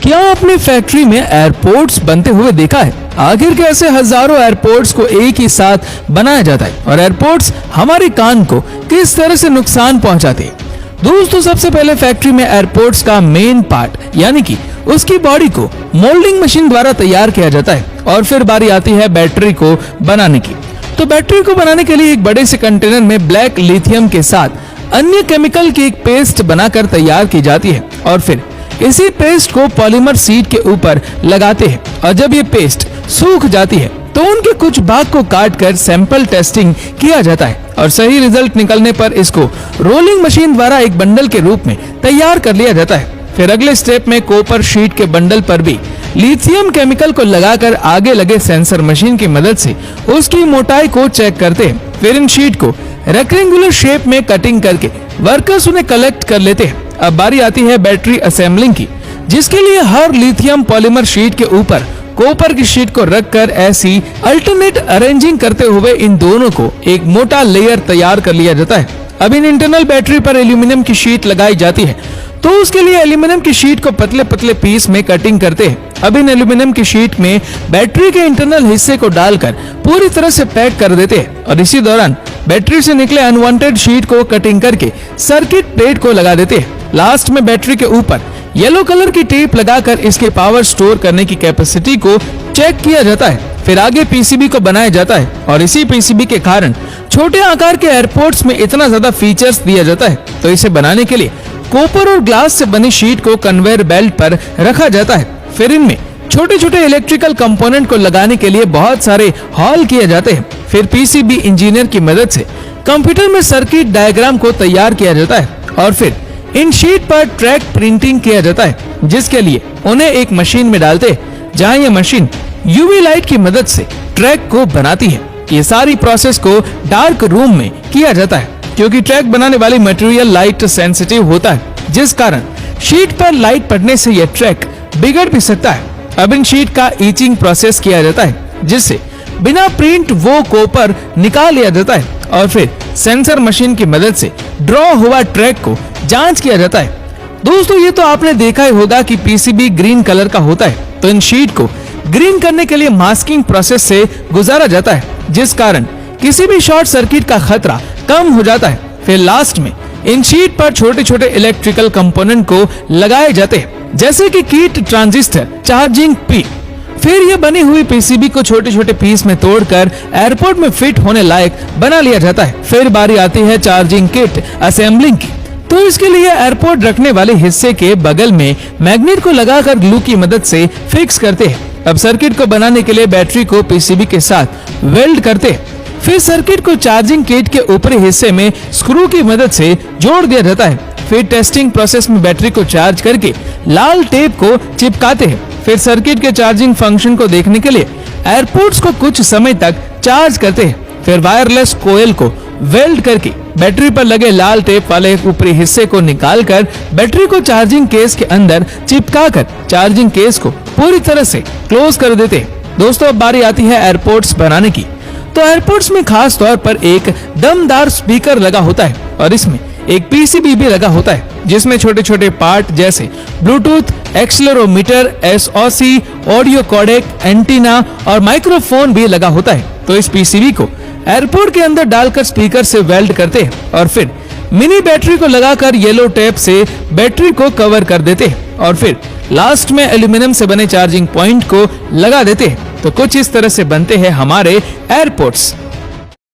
क्या आपने फैक्ट्री में एयरपोर्ट्स बनते हुए देखा है? आखिर कैसे हजारों एयरपोर्ट्स को एक ही साथ बनाया जाता है और एयरपोर्ट्स हमारे कान को किस तरह से नुकसान पहुंचाते हैं? दोस्तों, सबसे पहले फैक्ट्री में एयरपोर्ट्स का मेन पार्ट यानी कि उसकी बॉडी को मोल्डिंग मशीन द्वारा तैयार किया जाता है और फिर बारी आती है बैटरी को बनाने की। तो बैटरी को बनाने के लिए एक बड़े से कंटेनर में ब्लैक लिथियम के साथ अन्य केमिकल की एक पेस्ट बनाकर तैयार की जाती है और फिर इसी पेस्ट को पॉलीमर शीट के ऊपर लगाते हैं और जब ये पेस्ट सूख जाती है तो उनके कुछ भाग को काट कर सैंपल टेस्टिंग किया जाता है और सही रिजल्ट निकलने पर इसको रोलिंग मशीन द्वारा एक बंडल के रूप में तैयार कर लिया जाता है। फिर अगले स्टेप में कॉपर शीट के बंडल पर भी लिथियम केमिकल को लगाकर आगे लगे सेंसर मशीन की मदद से उसकी मोटाई को चेक करते हैं। फिर इन शीट को रेक्टेंगुलर शेप में कटिंग करके वर्कर्स उन्हें कलेक्ट कर लेते हैं। अब बारी आती है बैटरी असेंबलिंग की, जिसके लिए हर लिथियम पॉलीमर शीट के ऊपर कॉपर की शीट को रखकर ऐसी अल्टरनेट अरेंजिंग करते हुए इन दोनों को एक मोटा लेयर तैयार कर लिया जाता है। अब इन इंटरनल बैटरी पर एल्यूमिनियम की शीट लगाई जाती है तो उसके लिए एल्यूमिनियम की शीट को पतले पतले पीस में कटिंग करते हैं। अब इन एल्यूमिनियम की शीट में बैटरी के इंटरनल हिस्से को डालकर पूरी तरह से पैक कर देते हैं और इसी दौरान बैटरी से निकले अनवांटेड शीट को कटिंग करके सर्किट प्लेट को लगा देते हैं। लास्ट में बैटरी के ऊपर येलो कलर की टेप लगाकर इसके पावर स्टोर करने की कैपेसिटी को चेक किया जाता है। फिर आगे पीसीबी को बनाया जाता है और इसी पीसीबी के कारण छोटे आकार के एयरपोर्ट्स में इतना ज्यादा फीचर्स दिया जाता है। तो इसे बनाने के लिए कॉपर और ग्लास से बनी शीट को कन्वेयर बेल्ट पर रखा जाता है। फिर इनमें छोटे छोटे इलेक्ट्रिकल कंपोनेंट को लगाने के लिए बहुत सारे हॉल किए जाते हैं। फिर पीसीबी इंजीनियर की मदद से कंप्यूटर में सर्किट डायग्राम को तैयार किया जाता है और फिर इन शीट पर ट्रैक प्रिंटिंग किया जाता है, जिसके लिए उन्हें एक मशीन में डालते हैं जहां यह मशीन यूवी लाइट की मदद से ट्रैक को बनाती है। ये सारी प्रोसेस को डार्क रूम में किया जाता है क्योंकि ट्रैक बनाने वाली मटेरियल लाइट सेंसिटिव होता है, जिस कारण शीट पर लाइट पड़ने से यह ट्रैक बिगड़ भी सकता है। अब इन शीट का ईचिंग प्रोसेस किया जाता है, जिससे बिना प्रिंट वो कॉपर निकाल लिया जाता है और फिर सेंसर मशीन की मदद से ड्रॉ हुआ ट्रैक को जांच किया जाता है। दोस्तों, ये तो आपने देखा ही होगा कि पीसीबी ग्रीन कलर का होता है, तो इन शीट को ग्रीन करने के लिए मास्किंग प्रोसेस से गुजारा जाता है, जिस कारण किसी भी शॉर्ट सर्किट का खतरा कम हो जाता है। फिर लास्ट में इन शीट पर छोटे छोटे इलेक्ट्रिकल कंपोनेंट को लगाए जाते हैं, जैसे कि कीट ट्रांजिस्टर, चार्जिंग पिन। फिर ये बनी हुई पीसीबी को छोटे छोटे पीस में तोड़कर एयरपोर्ट में फिट होने लायक बना लिया जाता है। फिर बारी आती है चार्जिंग किट असेंबलिंग की। तो इसके लिए एयरपोर्ट रखने वाले हिस्से के बगल में मैग्नेट को लगाकर ग्लू की मदद से फिक्स करते हैं। अब सर्किट को बनाने के लिए बैटरी को पीसीबी के साथ वेल्ड करते हैं। फिर सर्किट को चार्जिंग किट के ऊपरी हिस्से में स्क्रू की मदद से जोड़ दिया जाता है। फिर टेस्टिंग प्रोसेस में बैटरी को चार्ज करके लाल टेप को चिपकाते हैं। फिर सर्किट के चार्जिंग फंक्शन को देखने के लिए एयरपोर्ट्स को कुछ समय तक चार्ज करते हैं। फिर वायरलेस कोयल को वेल्ड करके बैटरी पर लगे लाल टेप वाले ऊपरी हिस्से को निकालकर बैटरी को चार्जिंग केस के अंदर चिपकाकर चार्जिंग केस को पूरी तरह से क्लोज कर देते हैं। दोस्तों, अब बारी आती है एयरपोर्ट्स बनाने की। तो एयरपोर्ट्स में खास तौर पर एक दमदार स्पीकर लगा होता है और इसमें एक पीसीबी भी लगा होता है, जिसमें छोटे छोटे पार्ट जैसे Bluetooth, accelerometer, SoC, audio codec, antenna और माइक्रोफोन भी लगा होता है। तो इस पीसीबी को एयरपोर्ट के अंदर डालकर स्पीकर से वेल्ड करते हैं और फिर मिनी बैटरी को लगाकर येलो टेप से बैटरी को कवर कर देते हैं और फिर लास्ट में एल्यूमिनियम से बने चार्जिंग पॉइंट को लगा देते हैं। तो कुछ इस तरह से बनते हैं हमारे एयरपोर्ट्स।